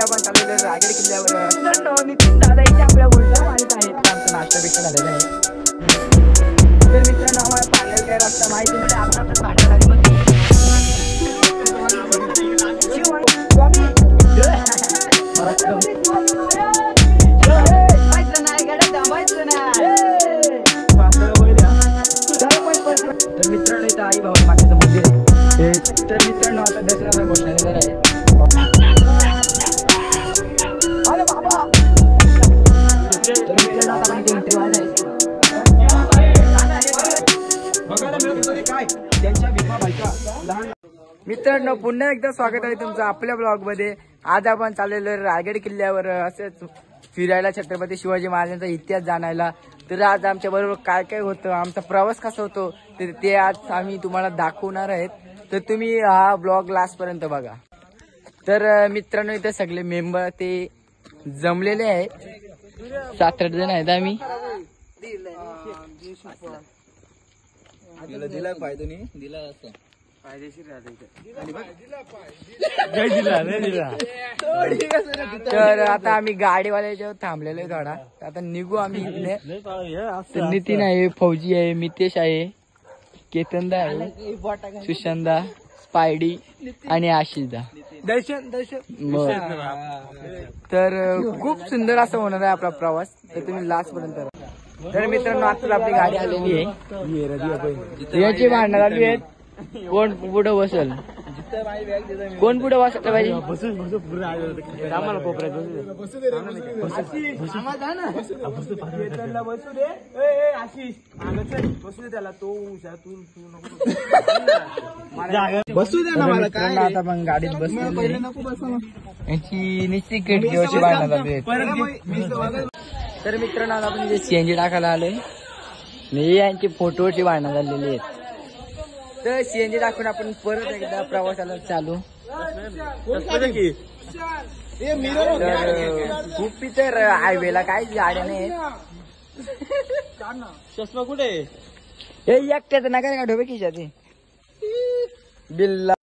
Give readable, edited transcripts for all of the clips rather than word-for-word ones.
आज आपण चाललेलो रायगड किल्ल्यावर नितीन दादा इथे आपल्या उलटा माहित आहेत आमचा नाश्ता बिष्टा झालेला आहे. तर मित्रांनो आम्हाला पाण्याला काय रस्ता माहिती म्हणजे आता भांडणारी मध्ये तर मित्रांनो इथं आई बाबा मातेचं मंदिर आहे. तर मित्रांनो आता दसऱ्याचा घोषणा देणार आहे. अरे बाबा तर मित्रांनो आता आपण एंट्री वाज आहे. मित्रांनो पुन्हा एकदा स्वागत आहे तुमचं आपल्या ब्लॉग मध्ये. आज आपण चाललेलो रायगड किल्ल्यावर असेच फिरायला, छत्रपती शिवाजी महाराजांचा इतिहास जाणायला. तर आज आमच्या बरोबर काय काय होतं, आमचा प्रवास कसा होतो ते आज आम्ही तुम्हाला दाखवणार आहेत. तर तुम्ही हा ब्लॉग लास्ट पर्यंत बघा. तर मित्रांनो इथे सगळे मेंबर ते जमलेले आहेत. 7-8 जण आहेत आम्ही. दिला पाहिजे नाही दिला असं तर आता आम्ही गाडीवाल्याच्या थांबलेलो आहे थोडा. आता निघू आम्ही इथले. तर नितीन आहे, फौजी आहे, मितेश आहे, केतनदा आहे, सुशांतदा, स्पायडी आणि आशिषदा. तर खूप सुंदर असं होणार आहे आपला प्रवास. तर तुम्ही लास्ट पर्यंत. तर मित्रांनो आता आपली गाडी आलेली आहे. याची भांडणं चालू आहेत. कोण पुढे बसल, कोण पुढे बसलं पाहिजे. बसू दे ना मला काय. आता पण गाडीत बसलो याची निश्चित किटची भांडणं चालू आहेत. तर मित्रांनो आता आपण सीएनजी टाकायला आलोय. यांची फोटोची भांडणं झालेली आहेत. तर सीएनजी टाकून आपण परत एकदा प्रवासाला चालू. खूप तर हायवेला काय गाड्या नाहीत. चष्मा कुठे हे एकट्याच नका का ढोबे खिशात बिल्ला.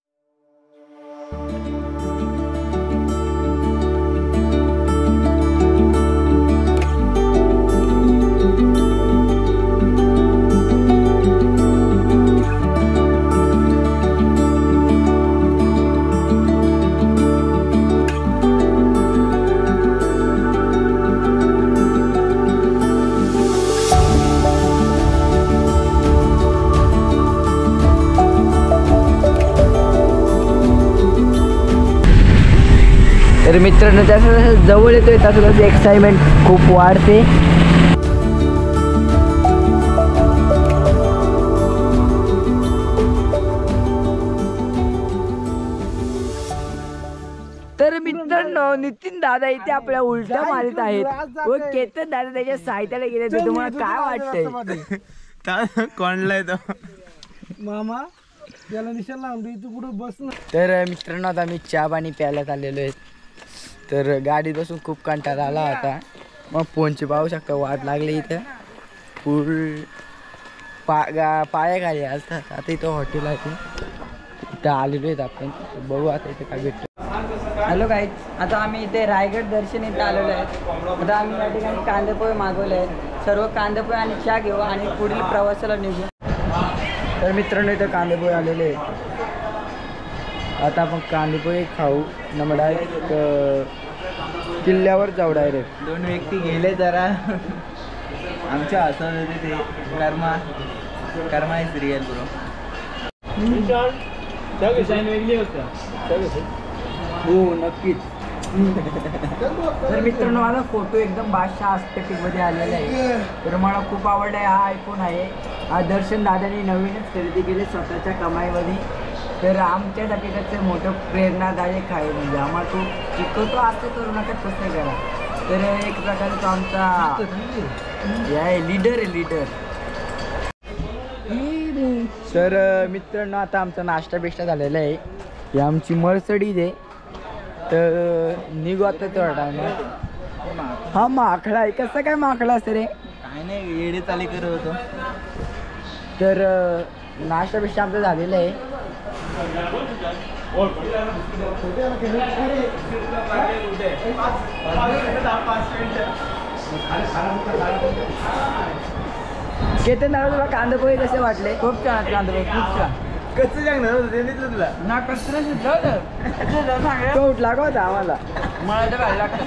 तर मित्रांनो जसं जसं जवळ येतोय तसं तसं एक्साइटमेंट खूप वाढते. तर मित्रांनो नितीन दादा इथे आपल्या उलट्या मारत आहेत व केतन दादा त्याच्या साहित्याला गेले. तर तुम्हाला काय वाटतंय? कोणला तो मामा त्याला निशाण लावून तू कुठं बस. तर मित्रांनो आता आम्ही चहा पाणी प्यायला चाललेलो आहे. तर गाडीत बसून खूप कंटाळा आला होता. मग फोनची पाहू शकता वाट लागली इथं फुल पायाखाली असतात. आता इथं हॉटेल आहे इथं आलेलो आहेत आपण. बघू आता इथे काय भेटतो. हॅलो गाईज, आता आम्ही इथे रायगड दर्शन इथे आलेलो आहे. आता आम्ही या ठिकाणी कांदेपोहे मागवले आहेत. सर्व कांदेपोहे आणि चहा घेऊ आणि पुढील प्रवासाला निघू. तर मित्रांनो इथं कांदेपोहे आलेले आहेत. आता आपण कांदेपोहे खाऊ. नंबर डायरेक्ट किल्ल्यावर जाऊ. डायरेक्ट 2 व्यक्ती गेले जरा आमच्या असं ते कर्मा इज रिअल ब्रो. हो नक्कीच. तर मित्रांनो माझा फोटो एकदम बादशाह एस्थेटिक मध्ये आलेला आहे. तर मला खूप आवडला. हा आयफोन आहे. हा दर्शन दादानी नवीनच खरेदी केले स्वतःच्या कमाईमध्ये. तर आमच्यासाठी त्याचं मोठं प्रेरणादायक आहे. म्हणजे आम्हाला तो शिकवतो असं करू नका तसं करा. तर एक प्रकारे तो आमचा लीडर आहे लीडर. तर मित्रांनो आता आमचा नाश्ता बिष्टा झालेला आहे. ही आमची मर्सडीज आहे. तर निघू आता थोडा टाइम. हा माकडा आहे. कसं काय माकडा असतं रे? काय नाही येडे चाली करत होतो. तर नाश्ता बिष्टा आमचा झालेला आहे. केतन दादा तुला कांदा पोहे कसे वाटले? खूप छान कांदा पोहे, खूप छान. कसं सांगणार होतं ते नाही तुला ना कसं तो उठला का होता आम्हाला मला तर भारी लागतं.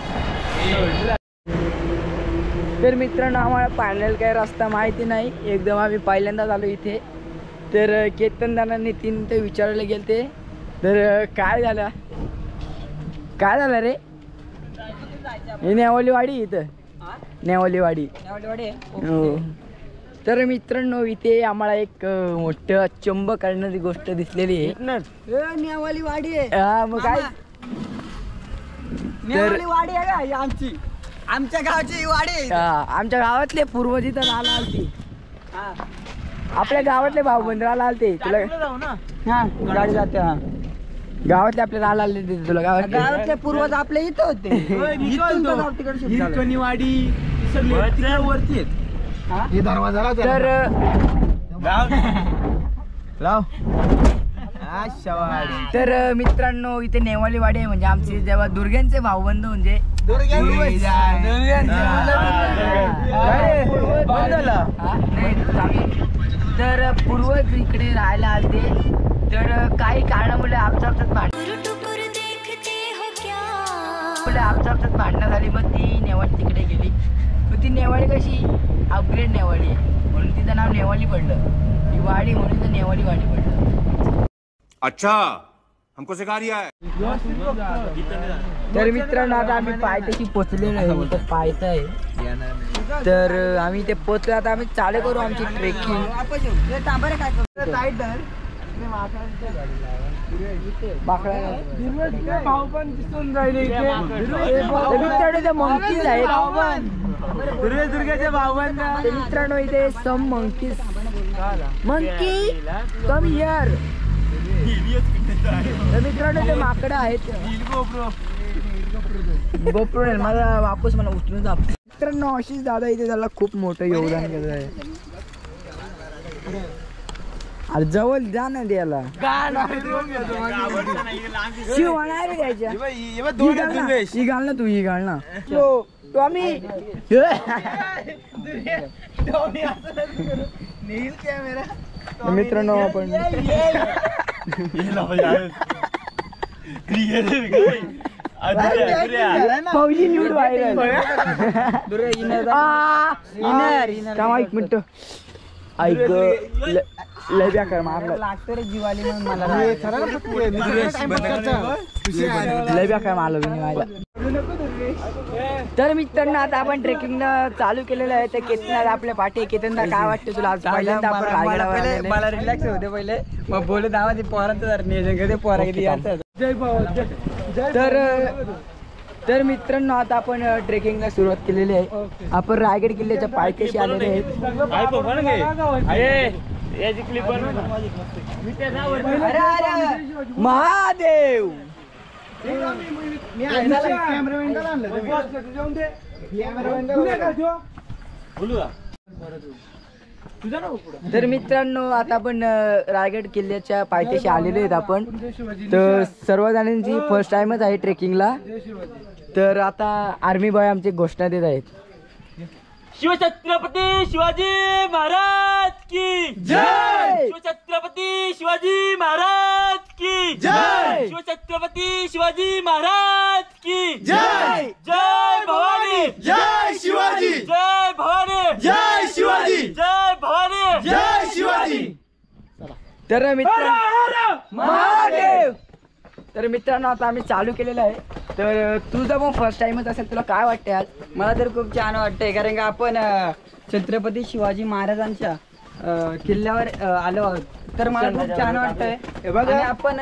तर मित्रांनो आम्हाला पाण्याला काही रस्ता माहिती नाही, एकदम आम्ही पहिल्यांदाच आलो इथे. तर केतन दादा नितीन ते विचारायला गेले ते. तर काय झालं रे? ही नेवालीवाडी इथं, नेवालीवाडी. हो. तर मित्रांनो इथे आम्हाला एक मोठं अचंब करणारी गोष्ट दिसलेली आहे. नेवाली वाडी आहे. हा मग काय नेवाली वाडी आहे का ही आमची, आमच्या गावची वाडी आहे. आमच्या गावातले पूर्वज इथं राहायला आलते. आपल्या गावातले भाऊबंदराला आलते तुला. जाऊ ना. हा गाडी जाते. हा गावातले आपले राहायला आले तिथे तुला. गावातले पूर्वज आपले इथं होते. इथून तर गाव तिकडे shift झालं. हिरकणीवाडी सगळे वरती आहेत. हे दरवाजा लाव तर लाव तर मित्रांनो इथे नेवालीवाडी आहे. म्हणजे आमचे जेव्हा दुर्ग्यांचे भाऊबंद म्हणजे तर पूर्वज इकडे राहायला आलते. तर काही कारणामुळे आपसात भांडणं झाली. मग ती नेवाळी तिकडे गेली. मग ती नेवाळी कशी अपग्रेड नेवाळी आहे म्हणून तिचं नाव नेवाळी पडलं. ही वाडी म्हणून तर नेवाळी वाडी पडलं. अच्छा हमको सिखा रिया है. तर मित्रांनो आता आम्ही पायथ्याशी पोचलेलो आहे. तर पायथा आहे. तर आम्ही ते पोचलो. आता आम्ही चालू करू आमची ट्रेकिंग. भाऊ पण दिसून राहिले इथे. मंकीज आहेत. दुर्गाचे भाऊबंद. तर मित्रांनो इथे सम मंकीज. Monkey come here. तर मित्रांनो ते माकडं आहेत. गोप्रो नाही माझा वापस मला उचलून जातो. मित्रांनो आशिष दादा इथे त्याला खूप मोठं योगदान केलं आहे. अरे जवळ जा ना द्यायला. शिव होणार रे द्यायच्या. ही घाल ना तू, ही घाल ना. टॉमी मित्रांनो आपण फौजी न्यूड व्हायरल. एक मिनिट ऐक लय बेकार मारलं. लागतं रे जीवाली म्हणून मला लय बेकार मारलं मला. तर मित्रांनो आता आपण ट्रेकिंग चालू केलेलं आहे. तर केतन आपल्या पाठी. केतनदा काय वाटतं तुला? आज पहिल्यांदा आपण रायगडावर आलेलो आहे. मला रिलॅक्स होते पहिले. मग बोलत आवाज पोरांचं जर नियोजन करते. पोरा किती जय भाऊ. तर मित्रांनो आता आपण ट्रेकिंगला सुरुवात केलेली आहे. आपण रायगड किल्ल्याच्या पायथ्याशी आलेले आहेत. महादेव तर मित्रांनो आता आपण रायगड किल्ल्याच्या पायथ्याशी आलेले आहेत आपण. तर सर्वजणांची फर्स्ट टाइमच आहे ट्रेकिंगला. तर आता आर्मी बॉय आमची घोषणा देत आहेत. शिवछत्रपती शिवाजी महाराज की जय. शिवछत्रपती शिवाजी महाराज की जय. शिवछत्रपती शिवाजी महाराज की जय. जय भवानी. जय शिवाजी. जय भवानी. जय शिवाजी. जय भवानी. जय शिवाजी. तर मित्रांनो महादेव. तर मित्रांनो आता आम्ही चालू केलेलं आहे. तर तुझं पण फर्स्ट टाइमच असेल. तुला काय वाटतंय आज? मला तर खूप छान वाटतंय. कारण का आपण छत्रपती शिवाजी महाराजांच्या किल्ल्यावर आलो आहोत. तर मला खूप छान वाटतंय. आणि आपण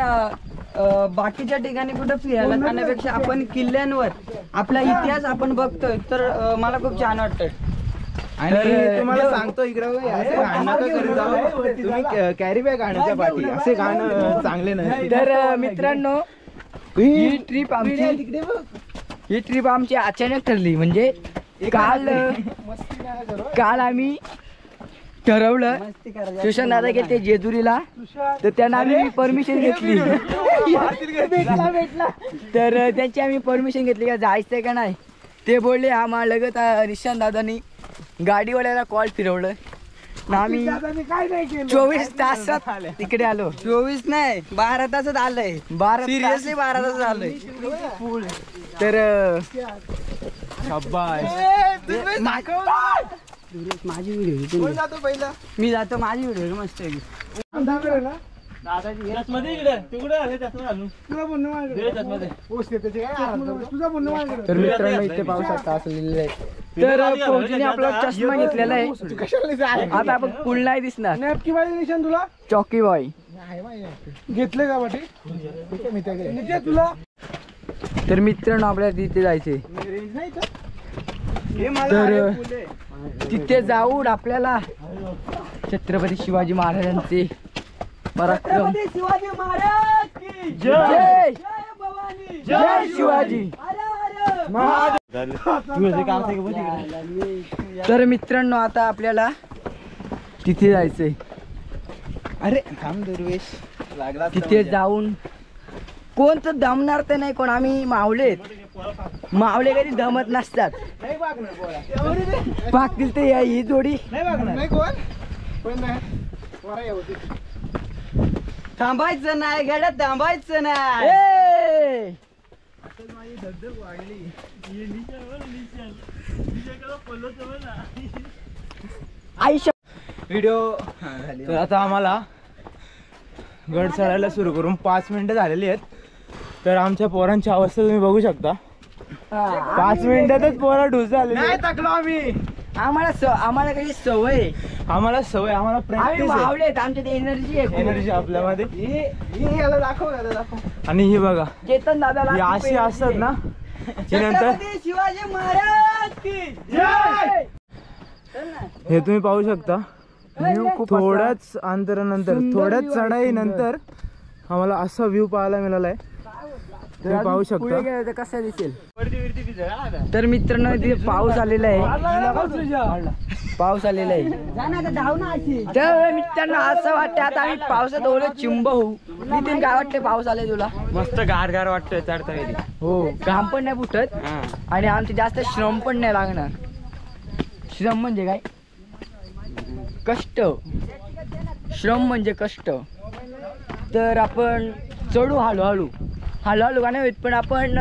बाकीच्या ठिकाणी कुठं फिरायला जाण्यापेक्षा आपण किल्ल्यांवर आपला इतिहास आपण बघतोय. तर मला खूप छान वाटतंय. आणि तुम्हाला सांगतो इकडं असे गाणं करीत जाऊ. तुम्ही कॅरी बॅग आणायच्या पाठी. असे गाणं चांगले नाही. तर मित्रांनो ही ट्रिप आमची अचानक ठरली. म्हणजे काल आम्ही ठरवलं मस्ती करायची. सुशांत दादा गेले ते जेजुरीला तर त्यांना आम्ही परमिशन घेतली तर त्यांची आम्ही परमिशन घेतली का जायचंय का नाही ते बोलले आम्हाला लगत निशांत दादानी गाडीवाल्याला कॉल फिरवलं ना आम्ही 24 तासात तिकडे आलो 24 नाही 12 तासात आलंय 12 सिरियसली 12 तासात आलंय तर माझी व्हिडिओ मी जातो माझी व्हिडिओ मस्त आहे चष्मध्ये इकडे तिकडे आले चष्मा घालून दे चष्मध्ये. तर मित्रांनो इथे पाहू शकता असं लिहिलेलं आहे तर फौजीने आपला चष्मा घेतलेला आहे आता आपण पुल नाही दिसणार नॅपकी बाई निशान तुला चॉकी बॉय घेतले का बाटी तुला तर मित्रांनो आपल्याला तिथे जायचे तर तिथे जाऊन आपल्याला छत्रपती शिवाजी महाराजांचे पराक्रम शिवाजी महाराज की जय भवानी जय शिवाजी तर मित्रांनो आता आपल्याला तिथे जायचंय अरे थांब दुर्वेश लागला तिथे जाऊन कोणतं दमणार तर नाही कोण आम्ही मावले कधी दमत नसतात पाकतील ते ही जोडी नाही कोण पण नाही थांबायचं नाही गाड्या थांबायचं नाही ए! आयुष्य व्हिडिओ तर आता आम्हाला गड चढायला सुरू करून 5 मिनिटं झालेली आहेत तर आमच्या पोरांची अवस्था तुम्ही बघू शकता 5 मिनिटातच पोरं ढूस झाले नाही टाकलो आम्ही आम्हाला काही सवय आहे. आम्हाला सवय आम्हाला आम्ही प्रॅक्टिस आहे मावलेत आमच्यात एनर्जी आहे एनर्जी आपल्यामध्ये याला दाखव आणि ही बघा चेतन दादाला ही अशी असतात ना की नंतर छत्रपती शिवाजी महाराज की जय! हे तुम्ही पाहू शकता व्ह्यू खूप थोड्याच अंतरानंतर सुंदर थोड्याच view आहे, चढाई सुंदर. नंतर आम्हाला असा व्ह्यू पाहायला मिळालाय तुम्ही पाहू पुढे शकता गेलं तर कसं दिसेल तर मित्रांनो इथे पाऊस आलेला आहे पाऊस आलेला आहे जा ना आता धाव ना अशी तर मित्रांनो असं वाटतं आता आम्ही पावसात ओले चिंब होऊ नितीन काय वाटते पाऊस आले तुला मस्त गार गार वाटतंय चढता वेळी. हो घाम पण नाही फुटत आणि आमचे जास्त श्रम पण नाही लागणार श्रम म्हणजे काय कष्ट श्रम म्हणजे कष्ट तर आपण चढू हळूहळू हळूहळू का नाही होत पण आपण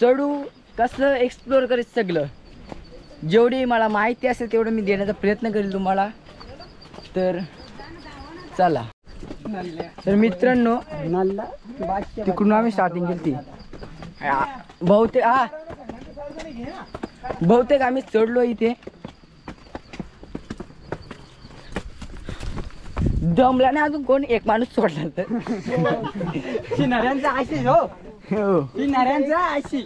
चढू कसं एक्सप्लोअर करीत सगळं जेवढी मला माहिती असेल तेवढं मी देण्याचा प्रयत्न करेल तुम्हाला तर चला तर मित्रांनो तिकडून आम्ही स्टार्टिंग केली ती बहुतेक आम्ही चढलो इथे दमला नाही अजून कोण एक माणूस सोडला तर नऱ्यांचा आशिष हो ही नऱ्यांचा आशिष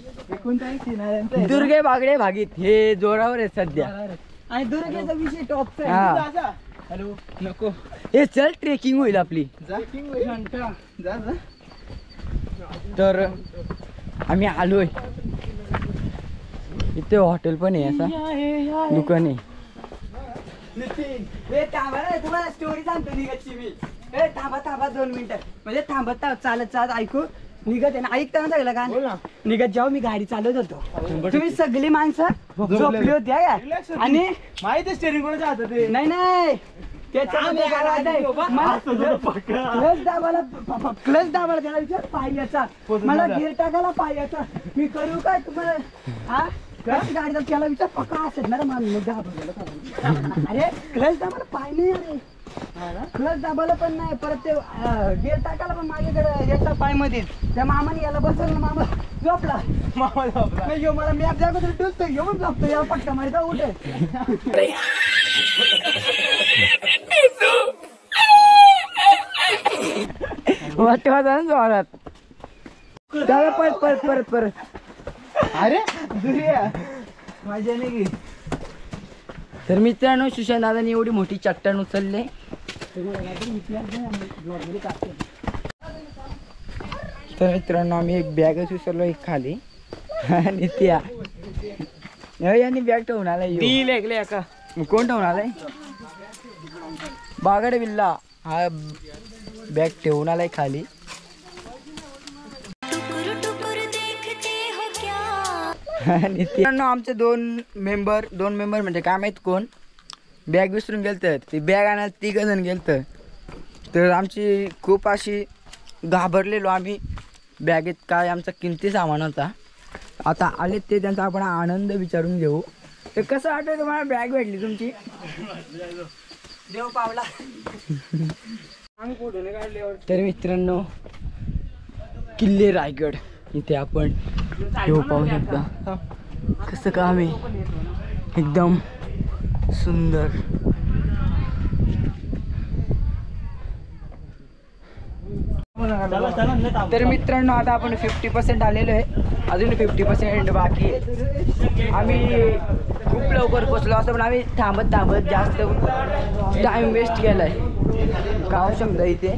दुर्गे बागडे भागीत हे जोरावर आहे सध्या आणि दुर्गेचा विषय टॉपचा हा. हॅलो नको हे चल ट्रेकिंग होईल आपली तर आम्ही आलोय इथे हॉटेल पण आहे असा दुकान आहे हे थांबा रे, तुम्हाला स्टोरी सांगतो निघतची मी हे थांबा 2 मिनिटं म्हणजे थांबत चालत ऐकू निघत आहे ना ऐकताना सगळं का निघत जेव्हा मी गाडी चालवत होतो तुम्ही सगळी माणसं झोपली होती हा का? आणि माहिती स्टेरिंग कोणाच्या हातात आहे? नाही त्याच्यामध्ये काय राहतंय? मला क्लच दाबाला त्याला विचार पाहिल्याचा मला गिअर टाकायला पाहिल्याचा मी करू काय तुम्हाला हा क्लच गाडीचा त्याला विचार पक्का असेल ना रे माणूस अरे क्लच दाबाला पाय नाही अरे क्लच दाबाला पण नाही परत ते गिअर टाकायला पण माझ्याकडे याचा पाय मध्ये त्या मामाने याला बसवलं मामा झोपला नाही यो मला मॅप जागोदर टुलतो येऊन झोपतो या पक्का मारिता उठे वाटते माझा जोरात त्याला परत अरे दुर्या माझ्या नाही तर मित्रांनो सुशांत दादानी एवढी मोठी चट्टान उचलले तर मित्रांनो आम्ही एक बॅगच विसरलो एक खाली आणि त्या यांनी बॅग ठेवून आलाय ह्यो. ती लेगले का कोण ठेवून आलाय बागड विल्ला हा बॅग ठेवून आलाय खाली. आणि आमचे दोन मेंबर म्हणजे काय माहित कोण बॅग विसरून गेलत. ती बॅग आणायला 3 जण गेलत. तर आमची खूप अशी घाबरलेलो आम्ही. बॅगेत काय आमचा किमती सामान होता. आता आले ते त्यांचा आपण आनंद विचारून घेऊ. तर कसं वाटतं तुम्हाला बॅग भेटली तुमची? देव पावला. तर मित्रांनो किल्ले रायगड इथे आपण येऊ पाहू शकता. कसं काम आहे एकदम सुंदर. तर मित्रांनो आता आपण 50% आलेलो आहे. अजून 50% बाकी आहे. आम्ही खूप लवकर पोचलो असं पण आम्ही थांबत जास्त टाइम वेस्ट केलाय. काय शब्द इथे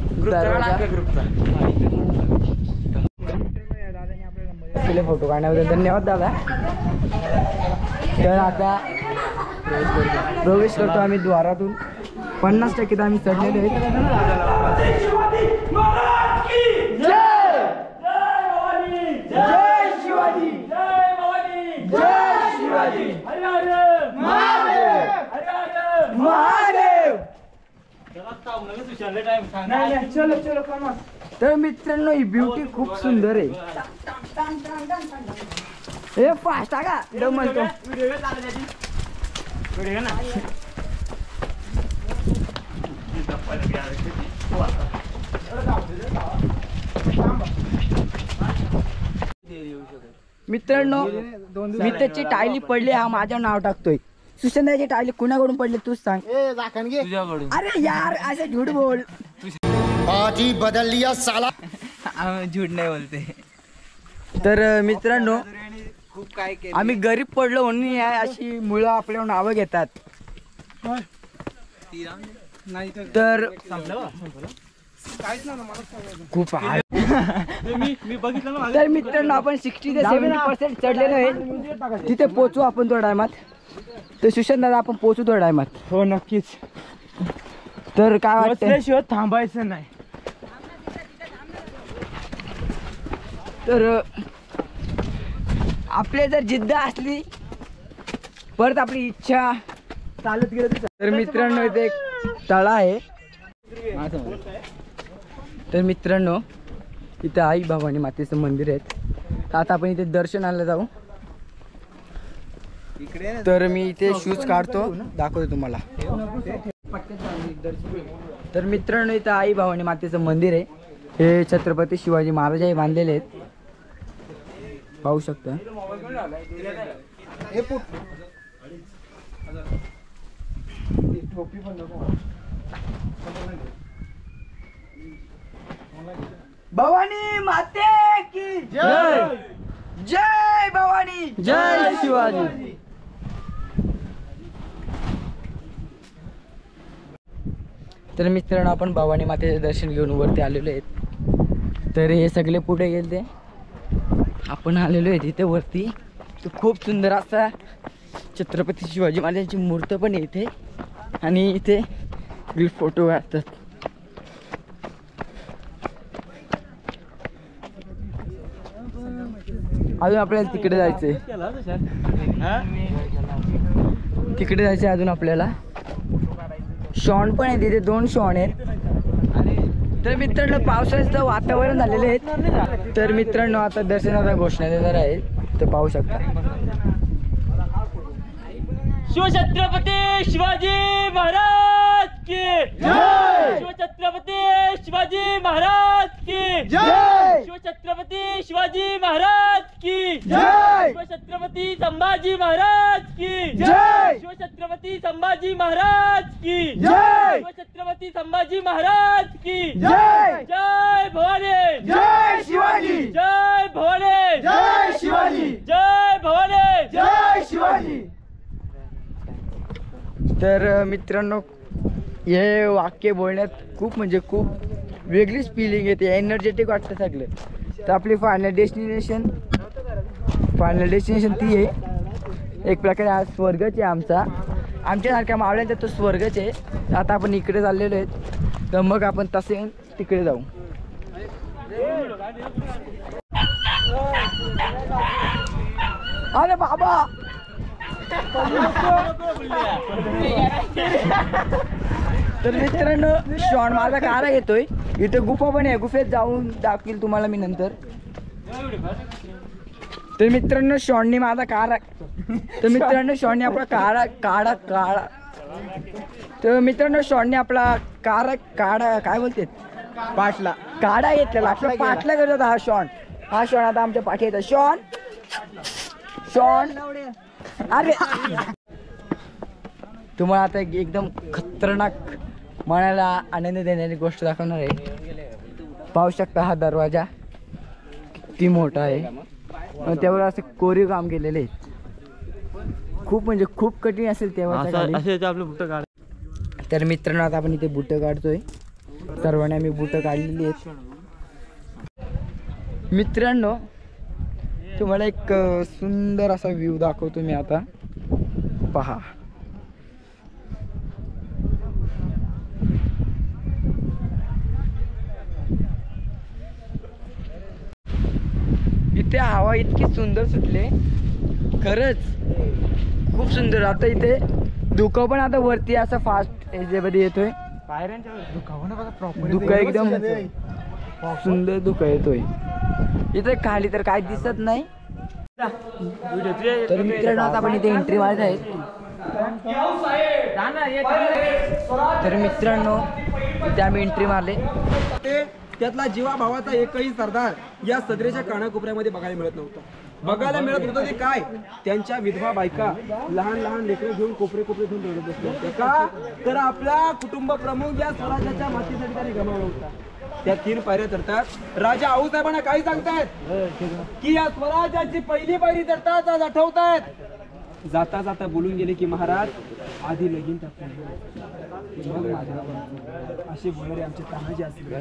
फोटो काढण्याबद्दल धन्यवाद दादा. तर आता प्रवेश करतो आम्ही द्वारातून. 50% आम्ही चढलेलो आहेत. तर मित्रांनो ही ब्युटी खूप सुंदर आहे. हे फास्ट का एकदम म्हणतो. मित्रांनो मी त्याची टायली पडली हा माझ्यावर नाव टाकतोय. सुशांताची टायली कुणाकडून पडली तूच सांग. तुझ्याकडून. अरे यार असं झूठ बोल. पार्टी बदल लिया साला. झूठ नाही बोलते. तर मित्रांनो आम्ही गरीब पडलो म्हणून अशी मुलं आपल्यावर नावं घेतात. तर खूप आहे. तर मित्रांनो आपण 60 ते 70% चढलेलो आहे. तिथे पोचू आपण थोड्या टायमात. तर सुशांत दादा आपण पोचू थोड्या टायमात. हो नक्कीच. तर काय वाटतं थांबायचं नाही. तर आपले जर जिद्द असली परत आपली इच्छा चालत गेलं तर मित्रांनो इथे एक तळा आहे. तर मित्रांनो इथे आई भवानी मातेचं मंदिर आहे. आता आपण इथे दर्शनाला जाऊ. तर मी इथे शूज काढतो दाखवतो तुम्हाला. तर मित्रांनो इथं आई भवानी मातेचं मंदिर आहे. हे छत्रपती शिवाजी महाराज हे बांधलेले आहेत पाहू शकता. भवानी माते की जय. जय भवानी. जय शिवाजी. तर मित्रांनो आपण भवानी मातेचे दर्शन घेऊन वरती आलेलो आहेत. तर हे सगळे पुढे गेले आपण आलेलो आहे तिथे वरती. तर खूप सुंदर असा छत्रपती शिवाजी महाराजांची मूर्ती पण आहे इथे. आणि इथे फोटो काढतात. अजून आपल्याला तिकडे जायचंय. तिकडे जायचंय अजून आपल्याला. शॉन पण आहे तिथे 2 शॉन आहेत. तर मित्रांनो पावसाचं वातावरण झालेलं आहे. तर मित्रांनो आता दर्शनाचा घोषणा देणार आहे. तर पाहू शकता. शिवछत्रपती शिवाजी महाराज की जय. शिवछत्रपती शिवाजी महाराज की जय. शिवछत्रपती शिवाजी महाराज की जय. शिवछत्रपती संभाजी महाराज की जय. शिवछत्रपती संभाजी महाराज की जय. शिवछत्रपती संभाजी महाराज की जय. जय भवानी. जय शिवाजी. जय भवानी. जय शिवाजी. जय भवानी. जय शिवाजी. तर मित्रांनो हे वाक्य बोलण्यात खूप म्हणजे खूप वेगळीच फिलिंग येते. एनर्जेटिक वाटतं सगळं. तर आपली फायनल डेस्टिनेशन ती आहे एक प्रकारे आज स्वर्गच आहे आमचा. आमच्यासारख्या मावळ्यांचा तो स्वर्गच आहे. आता आपण इकडे चाललेलो आहेत तर मग आपण तसे तिकडे जाऊ. अरे बाबा तर मित्रांनो शॉन माझा कारा येतोय. इथे गुफा पण आहे, गुफेत जाऊन दाखवील तुम्हाला मी नंतर. तर मित्रांनो शॉनने माझा काढा आपला काढा तर मित्रांनो शॉनने आपला काढा काय बोलते पाठला काढा घेतलेला आपला पाठला करत होता हा शॉन आता आमच्या पाठी येतो. शॉन अरे तुम्हाला आता एकदम खतरनाक मनाला आनंद देणारी गोष्ट दाखवणार आहे. पाहू शकता हा दरवाजा किती मोठा आहे. त्यावर असे कोरीव काम केलेले खूप म्हणजे खूप कठीण असेल तेव्हा. तर मित्रांनो आता आपण इथे बुटं काढतोय. सर्वांनी आम्ही बुटं काढलेली आहेत. मित्रांनो तुम्हाला एक सुंदर असा व्ह्यू दाखवतो मी आता. पहा इथे हवा इतकी सुंदर सुटले खरंच खूप सुंदर. आता इथे धुकं पण आता वरती असं फास्ट याच्यामध्ये येतोय. धुकं एकदम सुंदर धुकं येतोय. इथे खाली तर काय दिसत नाही. तर मित्रांनो आता आपण इथे एंट्री मारत आहेत. तर मित्रांनो इथे आम्ही एंट्री मारले. त्यातला जीवाभावाचा एकही सरदार या सदरेच्या कानाकोपऱ्यामध्ये बघायला मिळत नव्हता. बघायला मिळत होतं ते काय, त्यांच्या विधवा बायका लहान लहान लेकरं घेऊन कोपरे घेऊन रडत बसले होते. का तर आपला कुटुंब प्रमुख या स्वराज्याच्या मातीसाठी त्यांनी गमावला होता. त्या 3 पायऱ्या चढतात. राजा आऊसाहेबांना काय सांगतायत की या स्वराज्याची पहिली पायरी चढतात आज आठवतायत. जाता जाता बोलून गेले की महाराज आधी लगीन टाकून असे बोलणारे आमचे तानाजी असले.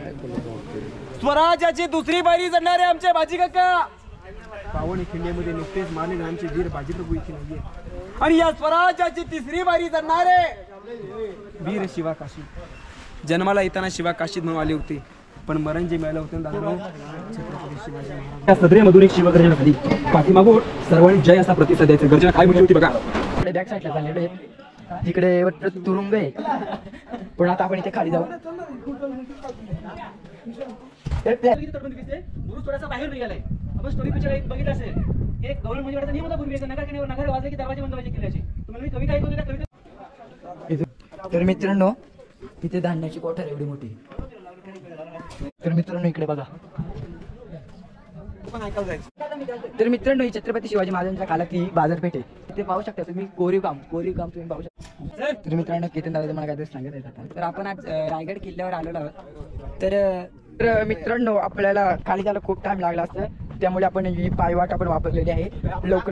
स्वराज्याची दुसरी पायरी चढणारे आमचे बाजी काका पावणे खिंड्यामध्ये नुकतेच मानले आमचे वीर बाजीप्रभू इथे नाहीये. आणि या स्वराज्याची तिसरी पायरी चढणारे वीर शिवा काशी. जन्माला येताना शिवा काशीत म्हणून आले होते, पण मरण जे मिळालं होतं छत्रपती शिवाजी महाराज. या सदरेमधून एक शिवगर्जना झाली. पाठीमागून सर्वांनी जय असा प्रतिसाद द्यायचा. गर्जना काय म्हणली होती बघा. बॅक साईडला चाललेलो आहे. तिकडे तुरुंग आहे पण आता आपण इथे खाली जाऊ. बाहेर निघालाय. आपण स्टोरी पिक्चर बघितलं असेल. एक गव्हर्नमेंट म्हणजे नियम होता पूर्वी. नगर वाजले की दरवाजे बंद व्हायचे किल्ल्याचे. तुम्हाला कवी काय बोलले कविता. तर मित्रांनो इथे धान्याची कोठार एवढी मोठी. तर मित्रांनो इकडे बघा. तर मित्रांनो ही छत्रपती शिवाजी महाराजांच्या काळातली बाजारपेठ आहे. ते पाहू शकता तुम्ही कोरीव काम तुम्ही पाहू शकता. तर मित्रांनो केतन दादा मला काहीतरी सांगत आहेत. तर आपण आज रायगड किल्ल्यावर आलेलो आहोत. तर मित्रांनो आपल्याला खाली जायला खूप टाइम लागला असतं, त्यामुळे आपण ही पायवाट आपण वापरलेली आहे. लवकर